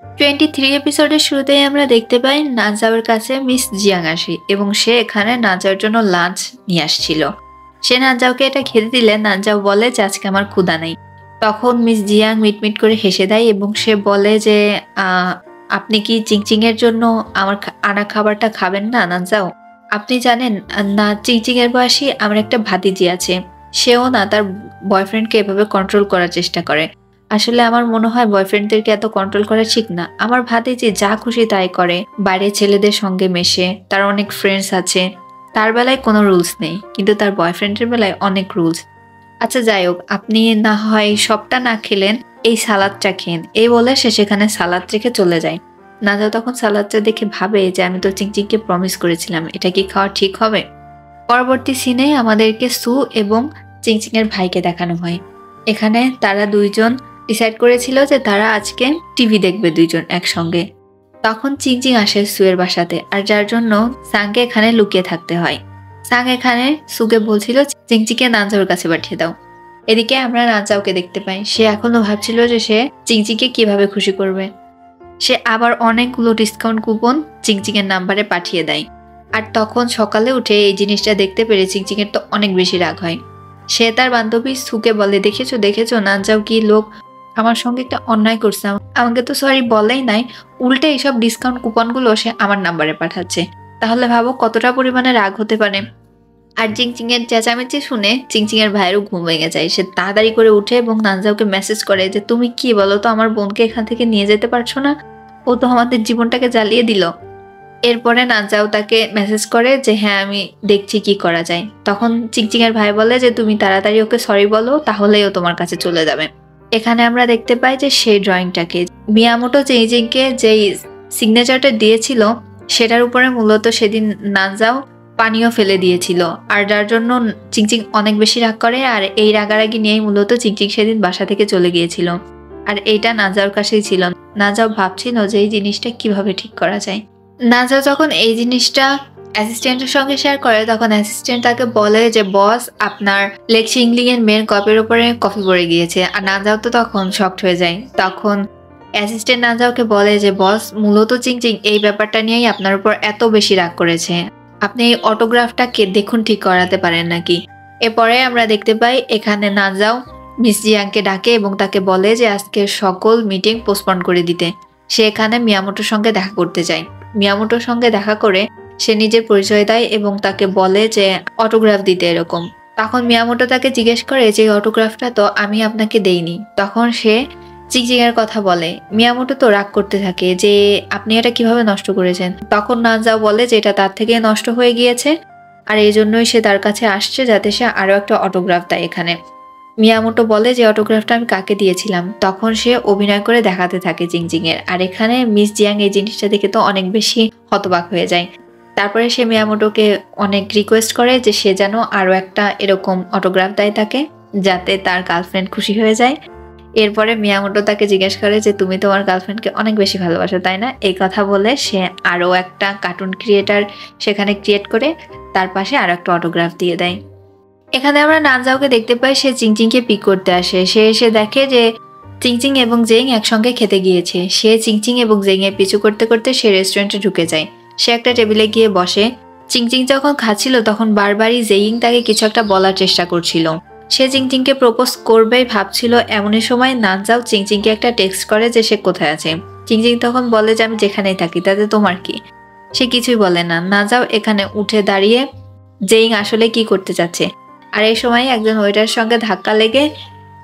23 এপিসোডের শুরুতেই আমরা দেখতে পাই নাজাওয়ের কাছে মিস জিয়াং আসে এবং সে এখানে নাজাওর জন্য লাঞ্চ নিয়ে আসছিল। সে নাজাওকে এটা খেতে দিলে নাজাও বলে যে আজকে আমার ক্ষুধা নেই। তখন মিস জিয়াং মিটমিট করে হেসে দেয় এবং সে বলে যে আপনি কি চিংচিং এর জন্য আমার আনা খাবারটা খাবেন না নাজাও? আপনি জানেন না চিংচিং এর বয়সী আমার একটা ভাতিজি আছে, সেও না তার বয়ফ্রেন্ডকে এভাবে কন্ট্রোল করার চেষ্টা করে। আসলে আমার মনে হয় বয়ফ্রেন্ডদেরকে এত কন্ট্রোল করা ঠিক না। আমার ভাতিজি যা খুশি তাই করে, বাইরে ছেলেদের সঙ্গে মেশে, তার অনেক ফ্রেন্ডস আছে। তার বেলায় কোনো রুলস নেই, কিন্তু তার বয়ফ্রেন্ডের বেলায় অনেক রুলস। আচ্ছা যাই হোক, আপনি না হয় সবটা না খেলেন, এই সালাদটা খেন, এই বলে সে সেখানে সালাদ রেখে চলে যায়। নাজাও তখন সালাদটা দেখে ভাবে যে আমি তো চিংচিংকে প্রমিস করেছিলাম, এটা কি খাওয়া ঠিক হবে? পরবর্তী সিনে আমাদেরকে সু এবং চিংচিং এর ভাইকে দেখানো হয়। এখানে তারা দুইজন ডিসাইড করেছিল যে তারা আজকে টিভি দেখবে দুইজন একসঙ্গে। তখন চিংচিং আসে সুয়ের বাসাতে, আর যার জন্য সাংকে এখানে লুকিয়ে থাকতে হয়। সাং এখানে সুকে বলছিল চিংচিংকে নানজাওর কাছে পাঠিয়ে দাও। এদিকে আমরা নানজাওকে দেখতে পাই, সে এখনো ভাবছিল যে সে চিংচিংকে কিভাবে খুশি করবে। সে আবার অনেকগুলো ডিসকাউন্ট কুপন চিংচিং এর নাম্বারে পাঠিয়ে দেয়। আর তখন সকালে উঠে এই জিনিসটা দেখতে পেরে চিংচিং এর তো অনেক বেশি রাগ হয়। সে তার বান্ধবী সুকে বলে, দেখেছো দেখেছো নানজাও কি লোক, আমার সঙ্গে একটা অন্যায় করছে, আমাকে তো সরি বলেই নাই, উল্টে এইসব ডিসকাউন্ট কুপনগুলো সে আমার নাম্বারে পাঠাচ্ছে। তাহলে ভাবো কতটা পরিমাণে রাগ হতে পারে। আর চিংচিং এর চেঁচামেচি শুনে চিংচিং এর ভাইয়েরও ঘুম ভেঙে যায়। সে তাড়াতাড়ি করে উঠে এবং নানজাওকে মেসেজ করে যে তুমি কি বলো তো, আমার বোনকে এখান থেকে নিয়ে যেতে পারছো না, ও তো আমাদের জীবনটাকে জ্বালিয়ে দিল। এরপরে নানজাও তাকে মেসেজ করে যে হ্যাঁ আমি দেখছি কি করা যায়। তখন চিংচিং এর ভাই বলে যে তুমি তাড়াতাড়ি ওকে সরি বলো, তাহলেই ও তোমার কাছে চলে যাবে। এখানে আমরা দেখতে পাই যে সেই ড্রয়িংটাকে মিয়ামোটো চিংচিংকে যেই সিগনেচারটা দিয়েছিল সেটার উপরে মূলত সেদিন নানজাও পানিও ফেলে দিয়েছিল, আর যার জন্য চিংচিং অনেক বেশি রাগ করে। আর এই রাগারাগি নিয়েই মূলত চিংচিং সেদিন বাসা থেকে চলে গিয়েছিল। আর এইটা নাজাওর কাছেই ছিল। নাজাও ভাবছিল যে এই জিনিসটা কিভাবে ঠিক করা যায়। নাজাও যখন এই জিনিসটা অ্যাসিস্ট্যান্টের সঙ্গে শেয়ার করে তখন অ্যাসিস্ট্যান্ট তাকে বলে যে বস আপনার লেগ শিংলিং এর মেন কপের উপরে কফি পড়ে গিয়েছে। আর নাজাও তো তখন শকড হয়ে যায়। তখন অ্যাসিস্ট্যান্ট নাজাওকে বলে যে বস মূলত চিংচিং এই ব্যাপারটা নিয়েই আপনার উপর এত বেশি রাগ করেছে, আপনি এই অটোগ্রাফটাকে দেখুন ঠিক করাতে পারেন নাকি। এরপরে আমরা দেখতে পাই এখানে নাজাও মিস জিয়াংকে ডাকে এবং তাকে বলে যে আজকের সকল মিটিং পোস্টপন করে দিতে। সে এখানে মিয়ামোটোর সঙ্গে দেখা করতে যায়। মিয়ামোটোর সঙ্গে দেখা করে সে নিজের পরিচয় দেয় এবং তাকে বলে যে অটোগ্রাফ দিতে এরকম। তখন মিয়ামোটো তাকে জিজ্ঞেস করে যে অটোগ্রাফটা তো আমি আপনাকে দেইনি। তখন সে চিংচিং এর কথা বলে। মিয়ামোটো তো রাগ করতে থাকে যে আপনি এটা কিভাবে নষ্ট করেছেন। তখন নানজাও বলে যে এটা তার থেকে নষ্ট হয়ে গিয়েছে, আর এই জন্যই সে তার কাছে আসছে যাতে সে আরো একটা অটোগ্রাফ দেয় এখানে। মিয়ামোটো বলে যে অটোগ্রাফটা আমি কাকে দিয়েছিলাম। তখন সে অভিনয় করে দেখাতে থাকে চিংচিং এর। আর এখানে মিস জিয়াং এই জিনিসটা দেখে তো অনেক বেশি হতবাক হয়ে যায়। তারপরে সে মিয়ামোটোকে অনেক রিকোয়েস্ট করে যে সে যেন আরো একটা এরকম অটোগ্রাফ দেয় তাকে, যাতে তার গার্লফ্রেন্ড খুশি হয়ে যায়। এরপরে মিয়ামোটো তাকে জিজ্ঞেস করে যে তুমি তোমার গার্লফ্রেন্ডকে অনেক বেশি ভালোবাসো তাই না। এই কথা বলে সে আরো একটা কার্টুন ক্রিয়েটার সেখানে ক্রিয়েট করে তার পাশে আরো একটা অটোগ্রাফ দিয়ে দেয়। এখানে আমরা নানজাওকে দেখতে পাই সে চিংচিংকে পিক করতে আসে। সে এসে দেখে যে চিংচিং এবং জেইং একসঙ্গে খেতে গিয়েছে। সে চিংচিং এবং জেইং এর পিছু করতে করতে সে রেস্টুরেন্টে ঢুকে যায়। সে একটা টেবিলে গিয়ে বসে। চিংচিং যখন খাচ্ছিল তখন বারবারই জেইং তাকে কিছু একটা বলার চেষ্টা করছিল। সে চিংচিংকে প্রপোজ করবেই ভাবছিল, এমনই সময় নানজাও চিংচিংকে একটা টেক্সট করে যে সে কোথায় আছে। চিংচিং তখন বলে যে আমি যেখানেই থাকি, তাতে তোমার কি। সে কিছুই বলে না। নানজাও এখানে উঠে দাঁড়িয়ে জেইং আসলে কি করতে চাচ্ছে। আর এই সময় একজন ওয়েটার সঙ্গে ধাক্কা লেগে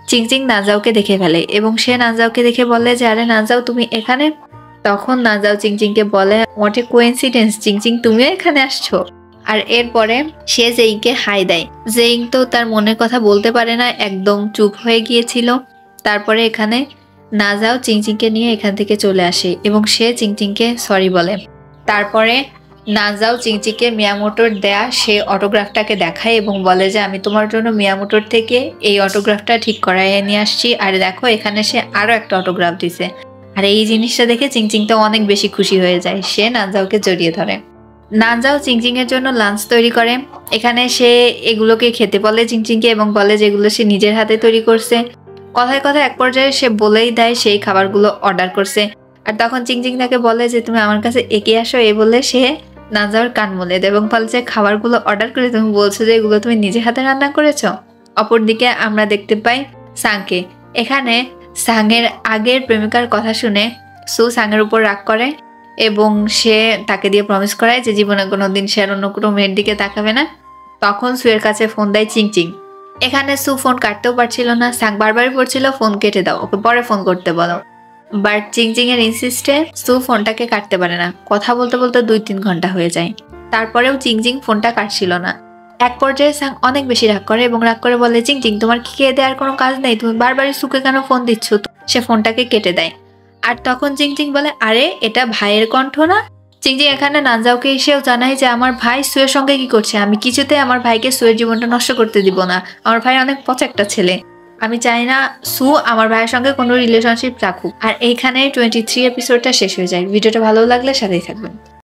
চিংচিং নানজাওকে দেখে ফেলে এবং সে নানজাওকে দেখে বলে যে আরে নানজাও তুমি এখানে। তখন নানজাও চিংচিংকে বলে হোয়াট এ কোইন্সিডেন্স, চিংচিং তুমিও এখানে আসছো। আর এরপরে সে জেইংকে হাই দেয়। জেইং তো তার মনের কথা বলতে পারে না, একদম চুপ হয়ে গিয়েছিল। তারপরে এখানে নাজাও চিংচিংকে নিয়ে এখান থেকে চলে আসে এবং সে চিংচিংকে সরি বলে। তারপরে নাজাও চিংচিংকে মিয়ামোটোর দেয়া সে অটোগ্রাফটাকে দেখায় এবং বলে যে আমি তোমার জন্য মিয়ামোটোর থেকে এই অটোগ্রাফটা ঠিক করাইয়ে নিয়ে আসছি, আর দেখো এখানে সে আরো একটা অটোগ্রাফ দিছে। আর এই জিনিসটা দেখে চিংচিং তো অনেক বেশি খুশি হয়ে যায়। সে নানজাওকে জড়িয়ে ধরে। নানজাও চিংচিং এর জন্য লাঞ্চ তৈরি করে। এখানে সে এগুলোকে খেতে বলে চিংচিংকে এবং বলে যেগুলো সে নিজের হাতে তৈরি করছে। কথায় কথায় এক পর্যায়ে সে বলেই দেয় সেই খাবারগুলো অর্ডার করছে। আর তখন চিংচিং তাকে বলে যে তুমি আমার কাছে এগিয়ে আসো, এই বলে সে নাজাওয়ার কান মলে দেয় এবং বলে যে খাবারগুলো অর্ডার করে তুমি বলছো যে এগুলো তুমি নিজে হাতে রান্না করেছো। অপরদিকে আমরা দেখতে পাই সাংকে। এখানে সাংয়ের আগের প্রেমিকার কথা শুনে সু সাংয়ের উপর রাগ করে এবং সে তাকে দিয়ে প্রমিস করায় যে জীবনে কোনোদিন সে আর অন্য কোনো মেয়ের দিকে তাকাবে না। তখন সুয়ের কাছে ফোন দেয় চিংচিং। এখানে সু ফোন কাটতেও পারছিল না, সাং বারবারই বলছিল ফোন কেটে দাও, ওকে পরে ফোন করতে বলো। বাট চিংচিং এর ইনসিস্টে সু ফোনটাকে কাটতে পারে না। কথা বলতে বলতে 2-3 ঘন্টা হয়ে যায়, তারপরেও চিংচিং ফোনটা কাটছিল না। এক পর্যায়ে সাং অনেক বেশি রাগ করে এবং রাগ করে বলে চিংচিং তোমার কি খেয়ে দেওয়ার কোনো কাজ নেই, তুমি বারবারই সুকে কেন ফোন দিচ্ছ। সে ফোনটাকে কেটে দেয়। আর তখন চিংচিং বলে আরে এটা ভাইয়ের কণ্ঠ না। চিংচিং এখানে নানজাওকে এসেও জানায় যে আমার ভাই সুয়ের সঙ্গে কি করছে, আমি কিছুতে আমার ভাইকে সুয়ের জীবনটা নষ্ট করতে দিব না। আমার ভাই অনেক পচা একটা ছেলে, আমি চাই না সু আমার ভাইয়ের সঙ্গে কোনো রিলেশনশিপ রাখুক। আর এইখানে 23 এপিসোডটা শেষ হয়ে যায়। ভিডিওটা ভালো লাগলে সাথেই থাকবেন।